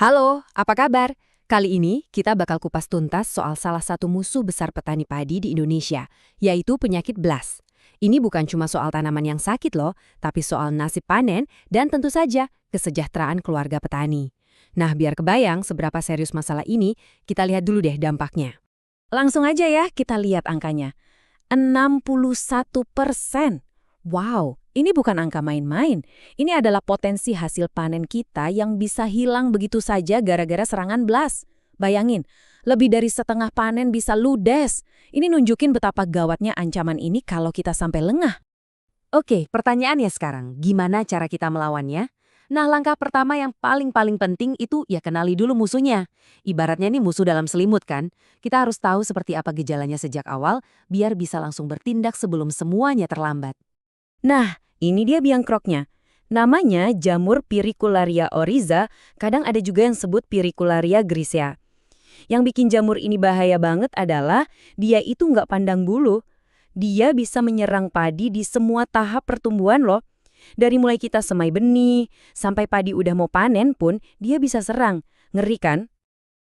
Halo, apa kabar? Kali ini kita bakal kupas tuntas soal salah satu musuh besar petani padi di Indonesia, yaitu penyakit BLAST. Ini bukan cuma soal tanaman yang sakit loh, tapi soal nasib panen dan tentu saja kesejahteraan keluarga petani. Nah, biar kebayang seberapa serius masalah ini, kita lihat dulu deh dampaknya. Langsung aja ya kita lihat angkanya. 61%. Wow, ini bukan angka main-main. Ini adalah potensi hasil panen kita yang bisa hilang begitu saja gara-gara serangan BLAST. Bayangin, lebih dari setengah panen bisa ludes. Ini nunjukin betapa gawatnya ancaman ini kalau kita sampai lengah. Oke, pertanyaannya sekarang, gimana cara kita melawannya? Nah, langkah pertama yang paling penting itu ya kenali dulu musuhnya. Ibaratnya ini musuh dalam selimut kan? Kita harus tahu seperti apa gejalanya sejak awal, biar bisa langsung bertindak sebelum semuanya terlambat. Nah, ini dia biang kroknya. Namanya jamur Pyricularia oryza, kadang ada juga yang sebut Pyricularia grisea. Yang bikin jamur ini bahaya banget adalah dia itu nggak pandang bulu. Dia bisa menyerang padi di semua tahap pertumbuhan loh. Dari mulai kita semai benih, sampai padi udah mau panen pun, dia bisa serang. Ngeri kan?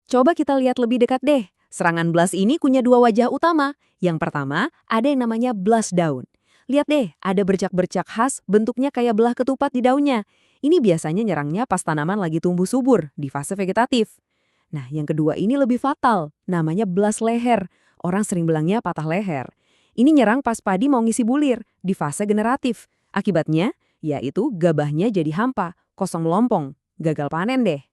Coba kita lihat lebih dekat deh. Serangan BLAST ini punya dua wajah utama. Yang pertama, ada yang namanya BLAST daun. Lihat deh, ada bercak-bercak khas, bentuknya kayak belah ketupat di daunnya. Ini biasanya nyerangnya pas tanaman lagi tumbuh subur, di fase vegetatif. Nah, yang kedua ini lebih fatal, namanya BLAST leher. Orang sering bilangnya patah leher. Ini nyerang pas padi mau ngisi bulir, di fase generatif. Akibatnya, yaitu gabahnya jadi hampa, kosong melompong, gagal panen deh.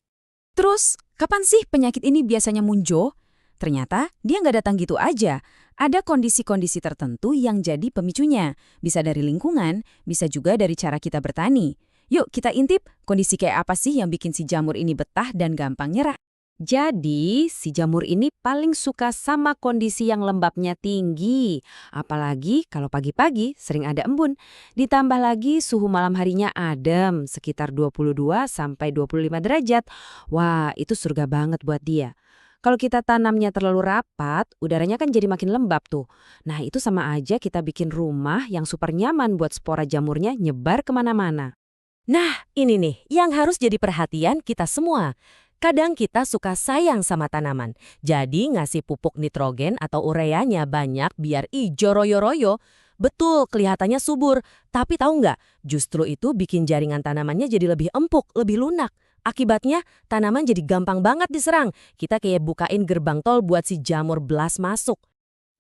Terus, kapan sih penyakit ini biasanya muncul? Ternyata dia nggak datang gitu aja. Ada kondisi-kondisi tertentu yang jadi pemicunya. Bisa dari lingkungan, bisa juga dari cara kita bertani. Yuk kita intip kondisi kayak apa sih yang bikin si jamur ini betah dan gampang nyerah. Jadi, si jamur ini paling suka sama kondisi yang lembabnya tinggi. Apalagi kalau pagi-pagi sering ada embun. Ditambah lagi suhu malam harinya adem, sekitar 22-25 derajat. Wah, itu surga banget buat dia. Kalau kita tanamnya terlalu rapat, udaranya kan jadi makin lembab tuh. Nah, itu sama aja kita bikin rumah yang super nyaman buat spora jamurnya nyebar kemana-mana. Nah, ini nih yang harus jadi perhatian kita semua. Kadang kita suka sayang sama tanaman, jadi ngasih pupuk nitrogen atau ureanya banyak biar ijo royo-royo. Betul, kelihatannya subur, tapi tahu nggak? Justru itu bikin jaringan tanamannya jadi lebih empuk, lebih lunak. Akibatnya, tanaman jadi gampang banget diserang. Kita kayak bukain gerbang tol buat si jamur BLAST masuk.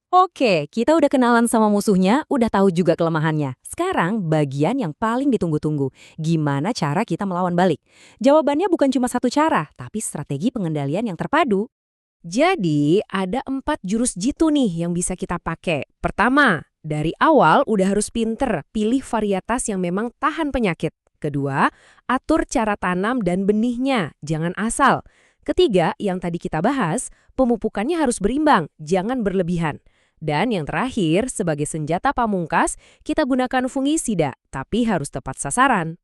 Oke, kita udah kenalan sama musuhnya, udah tahu juga kelemahannya. Sekarang bagian yang paling ditunggu-tunggu. Gimana cara kita melawan balik? Jawabannya bukan cuma satu cara, tapi strategi pengendalian yang terpadu. Jadi, ada 4 jurus jitu nih yang bisa kita pakai. Pertama, dari awal udah harus pinter, pilih varietas yang memang tahan penyakit. Kedua, atur cara tanam dan benihnya, jangan asal. Ketiga, yang tadi kita bahas, pemupukannya harus berimbang, jangan berlebihan. Dan yang terakhir, sebagai senjata pamungkas, kita gunakan fungisida, tapi harus tepat sasaran.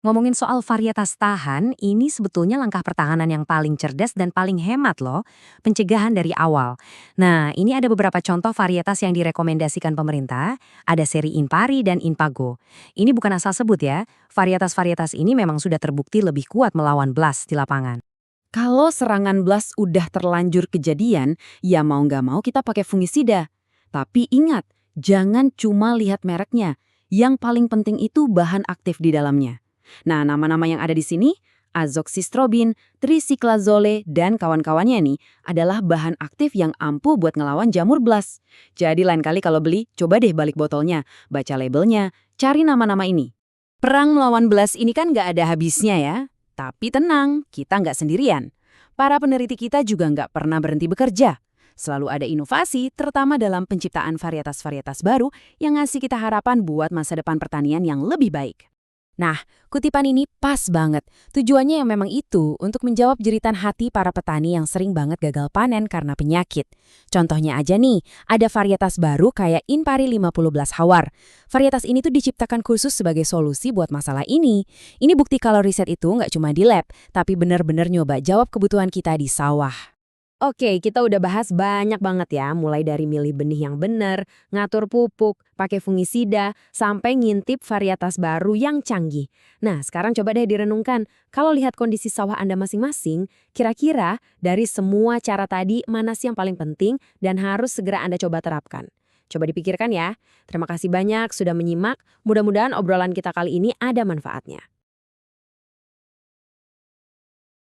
Ngomongin soal varietas tahan, ini sebetulnya langkah pertahanan yang paling cerdas dan paling hemat loh. Pencegahan dari awal. Nah, ini ada beberapa contoh varietas yang direkomendasikan pemerintah. Ada seri Inpari dan Inpago. Ini bukan asal sebut ya. Varietas-varietas ini memang sudah terbukti lebih kuat melawan BLAST di lapangan. Kalau serangan BLAST udah terlanjur kejadian, ya mau nggak mau kita pakai fungisida. Tapi ingat, jangan cuma lihat mereknya. Yang paling penting itu bahan aktif di dalamnya. Nah, nama-nama yang ada di sini, azoxystrobin, trisiklazole, dan kawan-kawannya nih adalah bahan aktif yang ampuh buat ngelawan jamur BLAST. Jadi lain kali kalau beli, coba deh balik botolnya, baca labelnya, cari nama-nama ini. Perang melawan BLAST ini kan nggak ada habisnya ya. Tapi tenang, kita nggak sendirian. Para peneliti kita juga nggak pernah berhenti bekerja. Selalu ada inovasi, terutama dalam penciptaan varietas-varietas baru yang ngasih kita harapan buat masa depan pertanian yang lebih baik. Nah, kutipan ini pas banget. Tujuannya yang memang itu, untuk menjawab jeritan hati para petani yang sering banget gagal panen karena penyakit. Contohnya aja nih, ada varietas baru kayak Inpari 50 Hawar. Varietas ini tuh diciptakan khusus sebagai solusi buat masalah ini. Ini bukti kalau riset itu nggak cuma di lab, tapi benar-benar nyoba jawab kebutuhan kita di sawah. Oke, kita udah bahas banyak banget ya, mulai dari milih benih yang benar, ngatur pupuk, pakai fungisida, sampai ngintip varietas baru yang canggih. Nah, sekarang coba deh direnungkan, kalau lihat kondisi sawah Anda masing-masing, kira-kira dari semua cara tadi, mana sih yang paling penting dan harus segera Anda coba terapkan? Coba dipikirkan ya. Terima kasih banyak sudah menyimak, mudah-mudahan obrolan kita kali ini ada manfaatnya.